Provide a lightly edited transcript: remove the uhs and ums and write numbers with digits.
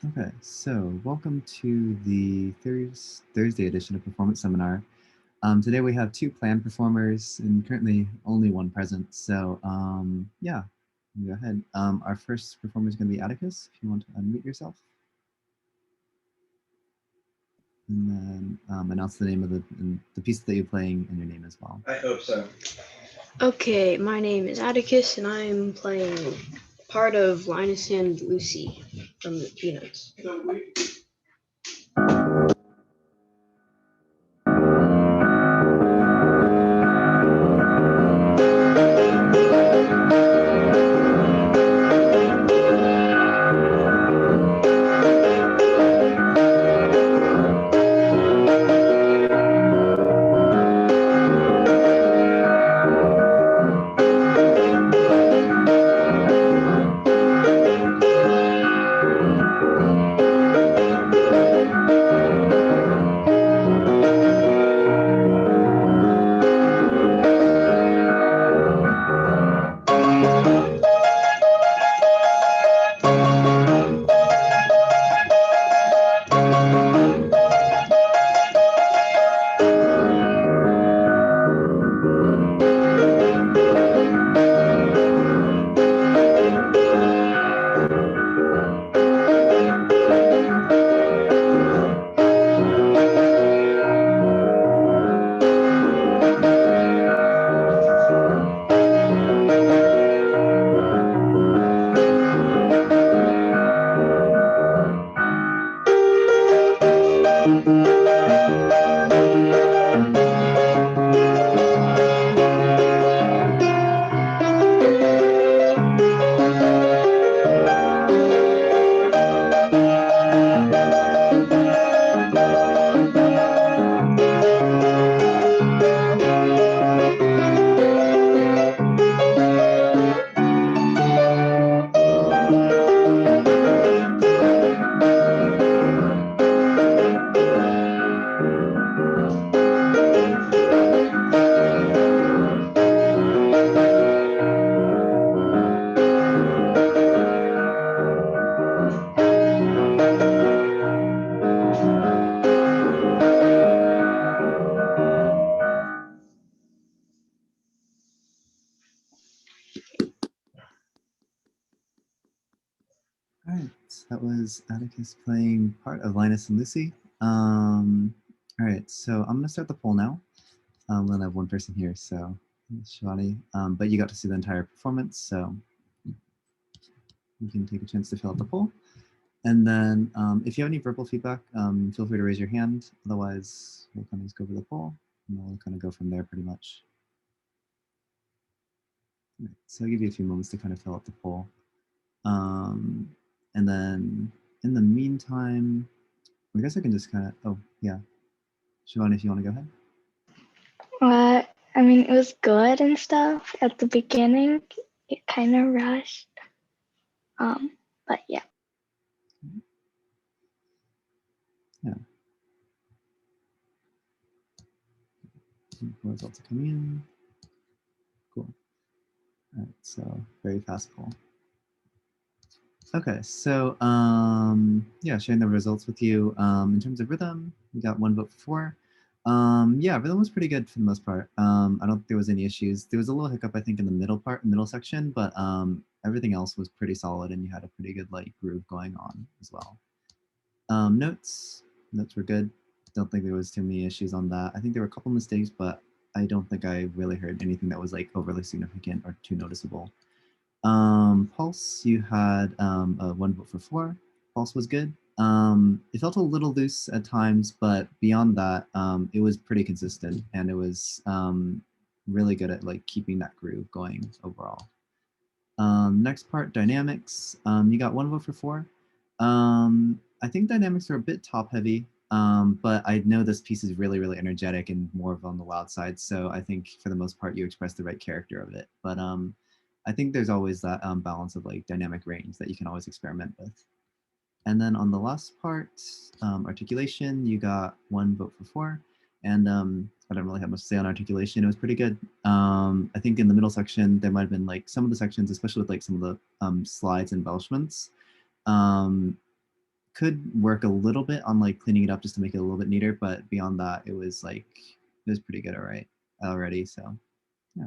Okay, so welcome to the Thursday edition of Performance Seminar. Today we have two planned performers and currently only one present. So yeah, go ahead. Our first performer is going to be Atticus. If you want to unmute yourself, and then announce the name of the piece that you're playing and your name as well. I hope so. Okay, my name is Atticus, and I'm playing part of Linus and Lucy from the Peanuts. All right, that was Atticus playing part of Linus and Lucy. All right, so I'm gonna start the poll now. We'll have one person here, so Shivani, but you got to see the entire performance, so you can take a chance to fill out the poll. And then if you have any verbal feedback, feel free to raise your hand. Otherwise, we'll kind of just go over the poll and we'll kind of go from there pretty much. Right, so I'll give you a few moments to kind of fill out the poll. And then in the meantime, I guess I can just kind of, oh yeah. Shivani, if you want to go ahead. I mean, it was good and stuff at the beginning. It kind of rushed. But yeah. Yeah. Results are coming in. Cool. All right, so very fast poll. Okay, so yeah, sharing the results with you. In terms of rhythm, we got 1 vote for 4. Yeah, rhythm was pretty good for the most part. I don't think there was any issues. There was a little hiccup, I think, in the middle section, but everything else was pretty solid, and you had a pretty good like groove going on as well. Notes were good. Don't think there was too many issues on that. I think there were a couple mistakes, but I don't think I really heard anything that was like overly significant or too noticeable. Pulse, you had a 1 vote for 4. Pulse was good. It felt a little loose at times, but beyond that, it was pretty consistent, and it was really good at like keeping that groove going overall. Next part, dynamics. You got 1 vote for 4. I think dynamics are a bit top heavy, but I know this piece is really, really energetic and more of on the loud side. So I think for the most part, you express the right character of it. But I think there's always that balance of like dynamic range that you can always experiment with. And then on the last part, articulation, you got 1 vote for 4. And I don't really have much to say on articulation. It was pretty good. I think in the middle section, there might have been like some of the sections, especially with like some of the slides and embellishments, could work a little bit on like cleaning it up just to make it a little bit neater, but beyond that, it was pretty good already. So yeah.